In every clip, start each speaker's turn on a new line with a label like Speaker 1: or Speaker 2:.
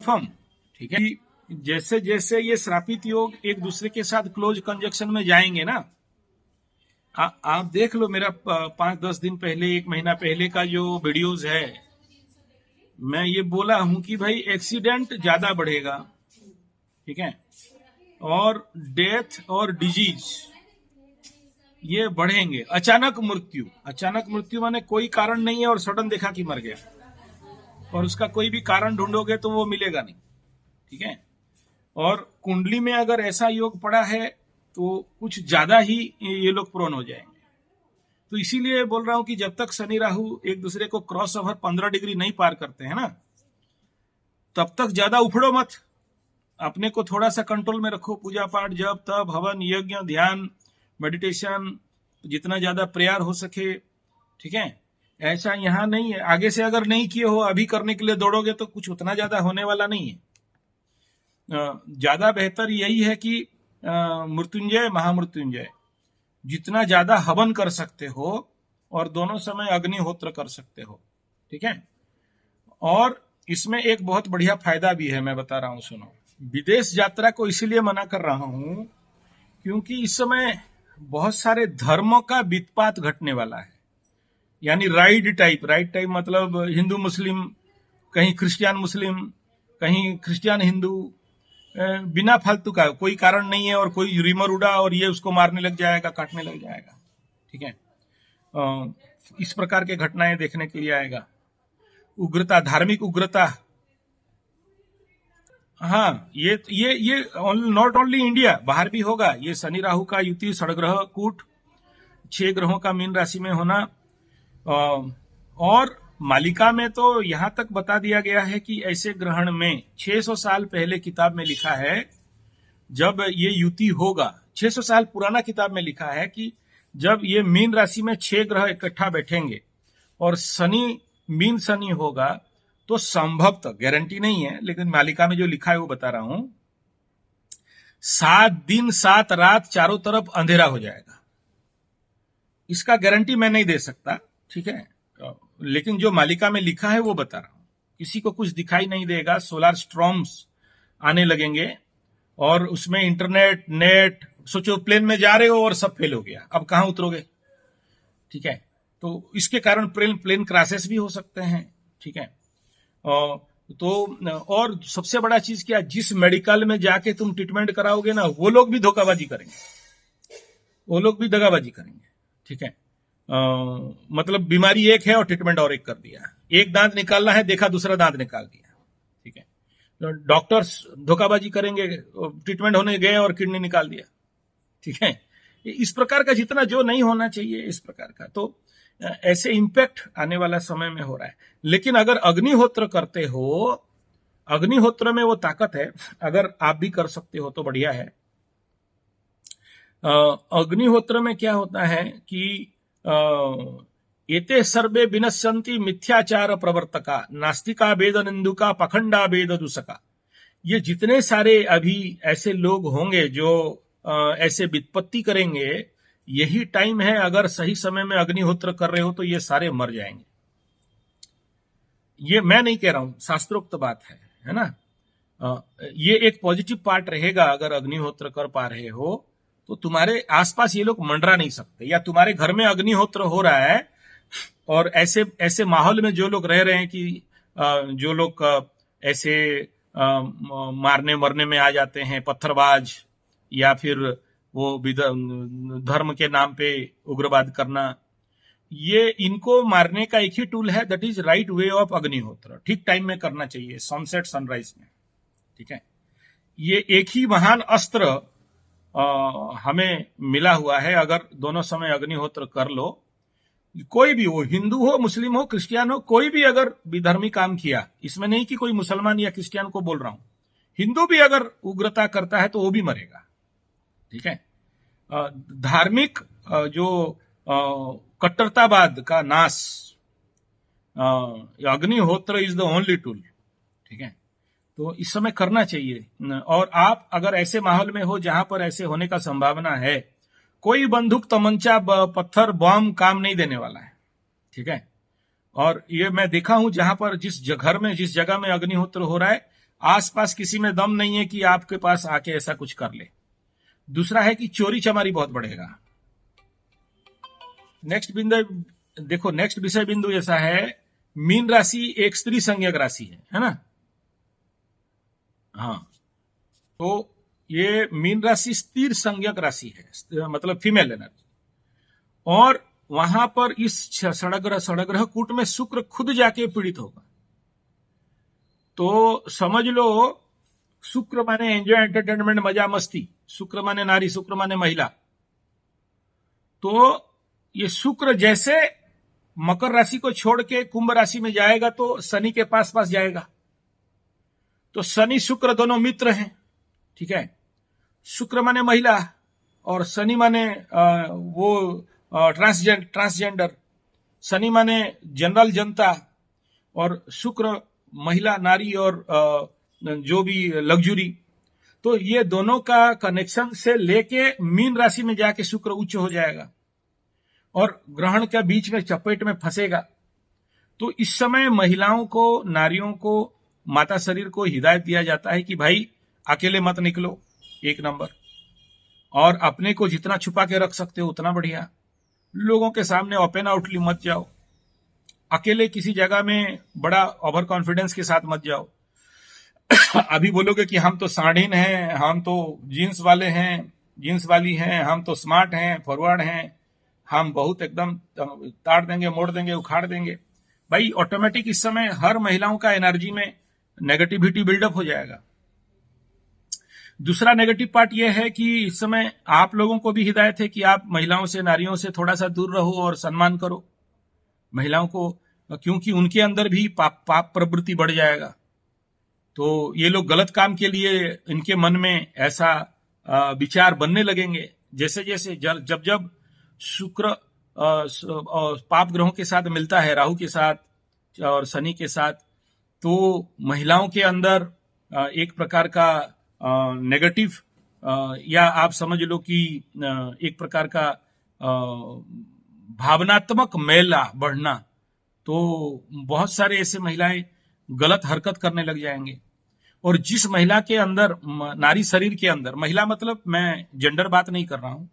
Speaker 1: Confirm, ठीक है। जैसे जैसे ये श्रापित योग एक दूसरे के साथ क्लोज कंजक्शन में जाएंगे ना, आप देख लो मेरा 5-10 दिन पहले, 1 महीना पहले का जो वीडियोस है, मैं ये बोला हूं कि भाई एक्सीडेंट ज्यादा बढ़ेगा, ठीक है, और डेथ और डिजीज ये बढ़ेंगे। अचानक मृत्यु माने कोई कारण नहीं है और सडन देखा कि मर गया, और उसका कोई भी कारण ढूंढोगे तो वो मिलेगा नहीं, ठीक है। और कुंडली में अगर ऐसा योग पड़ा है तो कुछ ज्यादा ही ये लोग प्रोन हो जाएंगे। तो इसीलिए बोल रहा हूं कि जब तक शनि राहु एक दूसरे को क्रॉस ओवर 15 डिग्री नहीं पार करते हैं ना, तब तक ज्यादा उफड़ो मत, अपने को थोड़ा सा कंट्रोल में रखो। पूजा पाठ, जप तप, हवन, यज्ञ, ध्यान, मेडिटेशन, जितना ज्यादा प्रेयर हो सके, ठीक है। ऐसा यहाँ नहीं है, आगे से अगर नहीं किए हो, अभी करने के लिए दौड़ोगे तो कुछ उतना ज्यादा होने वाला नहीं है। ज्यादा बेहतर यही है कि मृत्युंजय महामृत्युंजय जितना ज्यादा हवन कर सकते हो, और दोनों समय अग्निहोत्र कर सकते हो, ठीक है। और इसमें एक बहुत बढ़िया फायदा भी है, मैं बता रहा हूं, सुनो। विदेश यात्रा को इसीलिए मना कर रहा हूं क्योंकि इस समय बहुत सारे धर्मों का वित्पात घटने वाला है, यानी राइट टाइप मतलब हिंदू मुस्लिम, कहीं क्रिश्चियन मुस्लिम, कहीं क्रिश्चियन हिंदू, बिना फालतू का कोई कारण नहीं है, और कोई रिमर उड़ा और ये उसको मारने लग जाएगा, काटने लग जाएगा, ठीक है। इस प्रकार के घटनाएं देखने के लिए आएगा। उग्रता, धार्मिक उग्रता, हाँ, ये नॉट ओनली इंडिया, बाहर भी होगा। ये शनि राहु का युति, षडग्रह कूट, 6 ग्रहों का मीन राशि में होना, और मालिका में तो यहां तक बता दिया गया है कि ऐसे ग्रहण में 600 साल पहले किताब में लिखा है, जब ये युति होगा, 600 साल पुराना किताब में लिखा है कि जब ये मीन राशि में 6 ग्रह इकट्ठा बैठेंगे और शनि, मीन शनि होगा, तो संभवतः, गारंटी नहीं है, लेकिन मालिका में जो लिखा है वो बता रहा हूं, 7 दिन 7 रात चारों तरफ अंधेरा हो जाएगा। इसका गारंटी मैं नहीं दे सकता, ठीक है, लेकिन जो मालिका में लिखा है वो बता रहा हूं। किसी को कुछ दिखाई नहीं देगा, सोलर स्ट्रॉम्स आने लगेंगे, और उसमें इंटरनेट, नेट, सोचो प्लेन में जा रहे हो और सब फेल हो गया, अब कहां उतरोगे, ठीक है। तो इसके कारण प्लेन क्रैशेस भी हो सकते हैं, ठीक है। तो और सबसे बड़ा चीज क्या, जिस मेडिकल में जाके तुम ट्रीटमेंट कराओगे ना, वो लोग भी धोखाबाजी करेंगे, वो लोग भी दगाबाजी करेंगे, ठीक है। मतलब बीमारी एक है और ट्रीटमेंट और एक कर दिया, एक दांत निकालना है, देखा दूसरा दांत निकाल दिया, ठीक है। तो डॉक्टर्स धोखाबाजी करेंगे, ट्रीटमेंट होने गए और किडनी निकाल दिया, ठीक है। इस प्रकार का जितना जो नहीं होना चाहिए, इस प्रकार का, तो ऐसे इंपैक्ट आने वाला समय में हो रहा है। लेकिन अगर अग्निहोत्र करते हो, अग्निहोत्र में वो ताकत है, अगर आप भी कर सकते हो तो बढ़िया है। अग्निहोत्र में क्या होता है कि एते सर्वे विनश्यन्ति मिथ्याचार प्रवर्तका, नास्तिका वेद निंदुका, पखंडा वेद दूषका। ये जितने सारे अभी ऐसे लोग होंगे जो ऐसे वित्पत्ति करेंगे, यही टाइम है, अगर सही समय में अग्निहोत्र कर रहे हो तो ये सारे मर जाएंगे। ये मैं नहीं कह रहा हूं, शास्त्रोक्त बात है ना। ये एक पॉजिटिव पार्ट रहेगा, अगर अग्निहोत्र कर पा रहे हो तो तुम्हारे आसपास ये लोग मंडरा नहीं सकते, या तुम्हारे घर में अग्निहोत्र हो रहा है और ऐसे माहौल में जो लोग रह रहे हैं कि जो लोग ऐसे मारने मरने में आ जाते हैं, पत्थरबाज, या फिर वो धर्म के नाम पे उग्रवाद करना, ये इनको मारने का एक ही टूल है, that is right way of अग्निहोत्र। ठीक टाइम में करना चाहिए, सनसेट सनराइज में, ठीक है। ये एक ही महान अस्त्र हमें मिला हुआ है, अगर दोनों समय अग्निहोत्र कर लो, कोई भी हो, हिंदू हो, मुस्लिम हो, क्रिश्चियन हो, कोई भी अगर विधर्मी काम किया, इसमें नहीं कि कोई मुसलमान या क्रिश्चियन को बोल रहा हूं, हिंदू भी अगर उग्रता करता है तो वो भी मरेगा, ठीक है। धार्मिक जो कट्टरतावाद का नाश, अग्निहोत्र इज द ओनली टूल, ठीक है। तो इस समय करना चाहिए। और आप अगर ऐसे माहौल में हो जहां पर ऐसे होने का संभावना है, कोई बंदूक, तमंचा, पत्थर, बम काम नहीं देने वाला है, ठीक है। और ये मैं देखा हूं, जहां पर जिस घर में, जिस जगह में अग्निहोत्र हो रहा है, आसपास किसी में दम नहीं है कि आपके पास आके ऐसा कुछ कर ले। दूसरा है कि चोरी चमारी बहुत बढ़ेगा। नेक्स्ट बिंदु देखो, नेक्स्ट विषय बिंदु ऐसा है, मीन राशि एक स्त्री संज्ञक राशि है ना। हाँ, तो ये मीन राशि स्थिर संज्ञक राशि है, मतलब फीमेल एनर्जी। और वहां पर इस षडग्रह कूट में शुक्र खुद जाके पीड़ित होगा। तो समझ लो, शुक्र माने एंजॉय, एंटरटेनमेंट, मजा मस्ती, शुक्र माने नारी, शुक्र माने महिला। तो ये शुक्र जैसे मकर राशि को छोड़ के कुंभ राशि में जाएगा तो शनि के पास पास जाएगा। तो शनि शुक्र दोनों मित्र हैं, ठीक है। शुक्र माने महिला और शनि माने वो ट्रांसजेंडर, शनि माने जनरल जनता, और शुक्र महिला, नारी और जो भी लग्जरी। तो ये दोनों का कनेक्शन से लेके मीन राशि में जाके शुक्र उच्च हो जाएगा और ग्रहण के बीच में चपेट में फंसेगा। तो इस समय महिलाओं को, नारियों को, माता शरीर को हिदायत दिया जाता है कि भाई अकेले मत निकलो, एक नंबर, और अपने को जितना छुपा के रख सकते हो उतना बढ़िया। लोगों के सामने ओपन आउटली मत जाओ, अकेले किसी जगह में बड़ा ओवर कॉन्फिडेंस के साथ मत जाओ। अभी बोलोगे कि हम तो साढ़ीन हैं, हम तो जीन्स वाले हैं, जीन्स वाली हैं, हम तो स्मार्ट हैं, फॉरवर्ड हैं, हम बहुत एकदम ताड़ देंगे, मोड़ देंगे, उखाड़ देंगे। भाई ऑटोमेटिक इस समय हर महिलाओं का एनर्जी में नेगेटिविटी बिल्डअप हो जाएगा। दूसरा नेगेटिव पार्ट यह है कि इस समय आप लोगों को भी हिदायत है कि आप महिलाओं से, नारियों से थोड़ा सा दूर रहो और सम्मान करो महिलाओं को, क्योंकि उनके अंदर भी पाप प्रवृत्ति बढ़ जाएगा। तो ये लोग गलत काम के लिए इनके मन में ऐसा विचार बनने लगेंगे। जैसे जैसे जब शुक्र पाप ग्रहों के साथ मिलता है, राहु के साथ और शनि के साथ, तो महिलाओं के अंदर एक प्रकार का नेगेटिव, या आप समझ लो कि एक प्रकार का भावनात्मक मेला बढ़ना। तो बहुत सारे ऐसे महिलाएं गलत हरकत करने लग जाएंगे। और जिस महिला के अंदर, नारी शरीर के अंदर, महिला मतलब मैं जेंडर बात नहीं कर रहा हूं,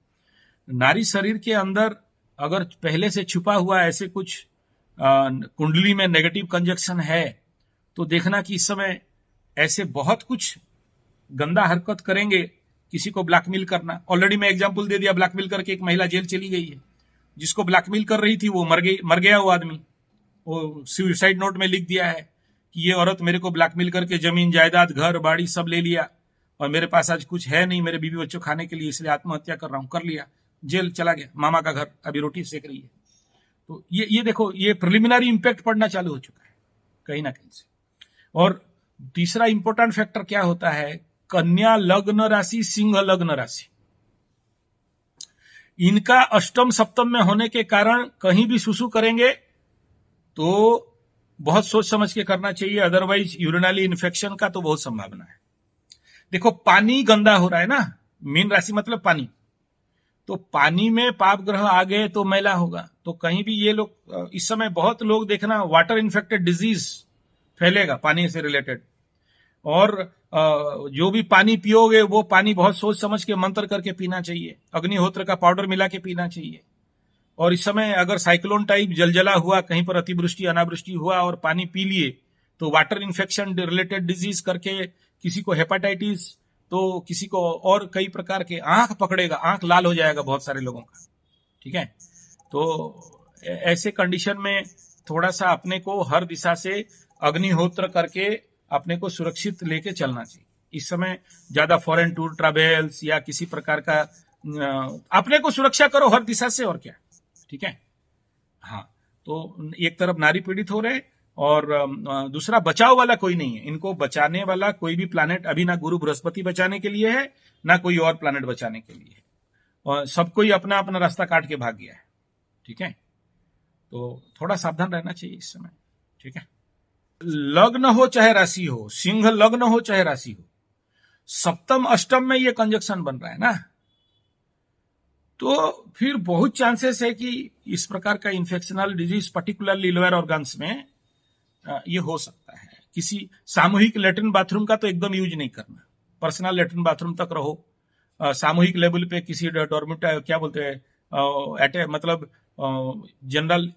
Speaker 1: नारी शरीर के अंदर अगर पहले से छुपा हुआ ऐसे कुछ कुंडली में नेगेटिव कंजक्शन है, तो देखना कि इस समय ऐसे बहुत कुछ गंदा हरकत करेंगे। किसी को ब्लैकमेल करना, ऑलरेडी मैं एग्जांपल दे दिया, ब्लैकमेल करके एक महिला जेल चली गई है। जिसको ब्लैकमेल कर रही थी वो मर गया वो आदमी। वो सुसाइड नोट में लिख दिया है कि ये औरत मेरे को ब्लैकमेल करके जमीन जायदाद घर बाड़ी सब ले लिया और मेरे पास आज कुछ है नहीं मेरे बीवी बच्चों खाने के लिए, इसलिए आत्महत्या कर रहा हूं। कर लिया, जेल चला गया, मामा का घर, अभी रोटी सेक रही है। तो ये देखो, ये प्रिलिमिनरी इंपैक्ट पड़ना चालू हो चुका है कहीं ना कहीं से। और तीसरा इंपॉर्टेंट फैक्टर क्या होता है, कन्या लग्न राशि, सिंह लग्न राशि, इनका अष्टम सप्तम में होने के कारण कहीं भी सुसु करेंगे तो बहुत सोच समझ के करना चाहिए, अदरवाइज यूरिनरी इन्फेक्शन का तो बहुत संभावना है। देखो पानी गंदा हो रहा है ना, मीन राशि मतलब पानी, तो पानी में पाप ग्रह आ गए तो मैला होगा। तो कहीं भी ये लोग, इस समय बहुत लोग देखना वाटर इन्फेक्टेड डिजीज फैलेगा पानी से रिलेटेड। और जो भी पानी पियोगे वो पानी बहुत सोच समझ के मंत्र करके पीना चाहिए, अग्निहोत्र का पाउडर मिला के पीना चाहिए। और इस समय अगर साइक्लोन टाइप जलजला हुआ, कहीं पर अतिवृष्टि अनावृष्टि हुआ और पानी पी लिए, तो वाटर इन्फेक्शन रिलेटेड डिजीज करके किसी को हेपेटाइटिस, तो किसी को और कई प्रकार के, आंख पकड़ेगा, आंख लाल हो जाएगा बहुत सारे लोगों का, ठीक है। तो ऐसे कंडीशन में थोड़ा सा अपने को हर दिशा से अग्निहोत्र करके अपने को सुरक्षित लेके चलना चाहिए। इस समय ज्यादा फॉरेन टूर ट्रैवल्स या किसी प्रकार का, अपने को सुरक्षा करो हर दिशा से, और क्या, ठीक है। हाँ, तो एक तरफ नारी पीड़ित हो रहे और दूसरा बचाव वाला कोई नहीं है। इनको बचाने वाला कोई भी प्लैनेट अभी ना गुरु बृहस्पति बचाने के लिए है, ना कोई और प्लैनेट बचाने के लिए है, और सब कोई अपना अपना रास्ता काट के भाग गया है, ठीक है। तो थोड़ा सावधान रहना चाहिए इस समय, ठीक है। लग्न हो चाहे राशि हो, सिंह लग्न हो चाहे राशि हो, सप्तम अष्टम में ये कंजक्शन बन रहा है ना, तो फिर बहुत चांसेस है कि इस प्रकार का infectional disease particularly lower organs में ये हो सकता है। किसी सामूहिक लेटरिन बाथरूम का तो एकदम यूज नहीं करना, पर्सनल लेटरिन बाथरूम तक रहो। सामूहिक लेवल पे किसी डॉर्मेंट क्या बोलते हैं मतलब जनरल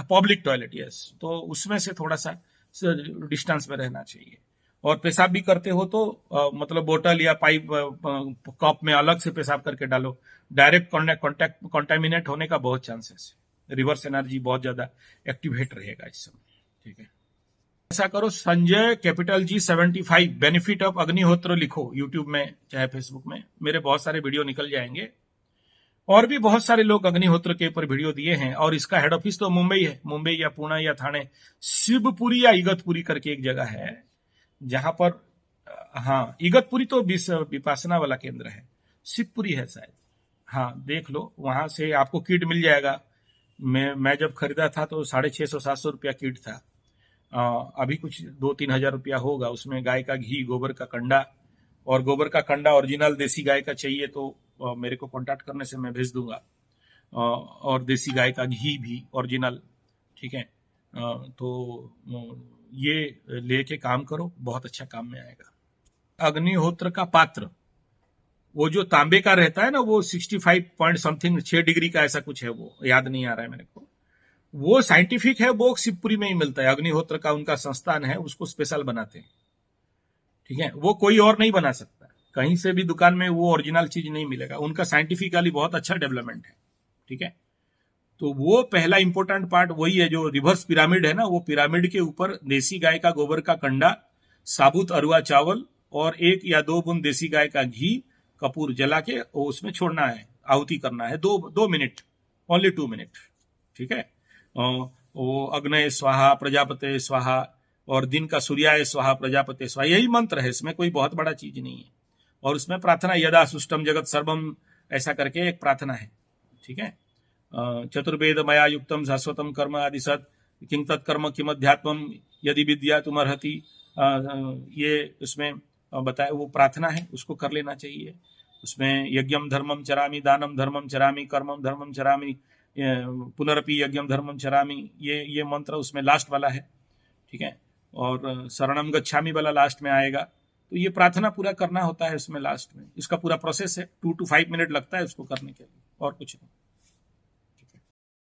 Speaker 1: पब्लिक टॉयलेट, यस, तो उसमें से थोड़ा सा डिस्टेंस में रहना चाहिए। और पेशाब भी करते हो तो मतलब बोतल या पाइप कप में अलग से पेशाब करके डालो। डायरेक्ट कॉन्टेमिनेट होने का बहुत चांसेस है, रिवर्स एनर्जी बहुत ज्यादा एक्टिवेट रहेगा इस समय, ठीक है। ऐसा करो, Sanjay capital G 75 benefit of अग्निहोत्र लिखो यूट्यूब में चाहे फेसबुक में, मेरे बहुत सारे वीडियो निकल जाएंगे। और भी बहुत सारे लोग अग्निहोत्र के ऊपर वीडियो दिए हैं, और इसका हेड ऑफिस तो मुंबई है, मुंबई या पुणे या थाने, शिवपुरी या इगतपुरी करके एक जगह है जहां पर, हाँ इगतपुरी तो विपासना वाला केंद्र है, शिवपुरी है शायद, हाँ देख लो, वहां से आपको किट मिल जाएगा। मैं जब खरीदा था तो 650-700 रुपया किट था। अभी कुछ 2-3 हजार रुपया होगा। उसमें गाय का घी, गोबर का कंडा, और गोबर का कंडा ओरिजिनल देसी गाय का चाहिए तो मेरे को कांटेक्ट करने से मैं भेज दूंगा, और देसी गाय का घी भी ओरिजिनल, ठीक है। तो ये लेके काम करो, बहुत अच्छा काम में आएगा। अग्निहोत्र का पात्र वो जो तांबे का रहता है ना, वो 65 पॉइंट समथिंग 6 डिग्री का ऐसा कुछ है, वो याद नहीं आ रहा है मेरे को। वो साइंटिफिक है, वो शिवपुरी में ही मिलता है, अग्निहोत्र का उनका संस्थान है, उसको स्पेशल बनाते हैं, ठीक है। वो कोई और नहीं बना सकता, कहीं से भी दुकान में वो ओरिजिनल चीज नहीं मिलेगा, उनका साइंटिफिकली बहुत अच्छा डेवलपमेंट है, ठीक है। तो वो पहला इंपॉर्टेंट पार्ट वही है, जो रिवर्स पिरामिड है ना, वो पिरामिड के ऊपर देसी गाय का गोबर का कंडा, साबुत अरुआ चावल और 1 या 2 बूंद देसी गाय का घी, कपूर जला के वो उसमें छोड़ना है, आहुति करना है 2 मिनट, ओनली 2 मिनट, ठीक है। वो अग्नय स्वाहा प्रजापते स्वाहा, और दिन का सूर्याय स्वाहा प्रजापते स्वाहा, यही मंत्र है, इसमें कोई बहुत बड़ा चीज नहीं है। और उसमें प्रार्थना यदा सुष्टम जगत सर्वम ऐसा करके एक प्रार्थना है, ठीक है। चतुर्वेद मया युक्तम शाश्वतम कर्म आदि सत किं तत्कर्म किम अध्यात्मम यदि विद्या तुम अर्हति, ये उसमें बताया, वो प्रार्थना है, उसको कर लेना चाहिए। उसमें यज्ञम धर्मम चरामि, दानम धर्मम चरामि, कर्मम धर्मम चरामि, पुनरपि यज्ञम धर्मम चरामि, ये मंत्र उसमें लास्ट वाला है, ठीक है। और शरणम गच्छामि वाला लास्ट में आएगा। तो ये प्रार्थना पूरा करना होता है उसमें लास्ट में, इसका पूरा प्रोसेस है, 2 to 5 मिनट लगता है उसको करने के लिए, और कुछ नहीं।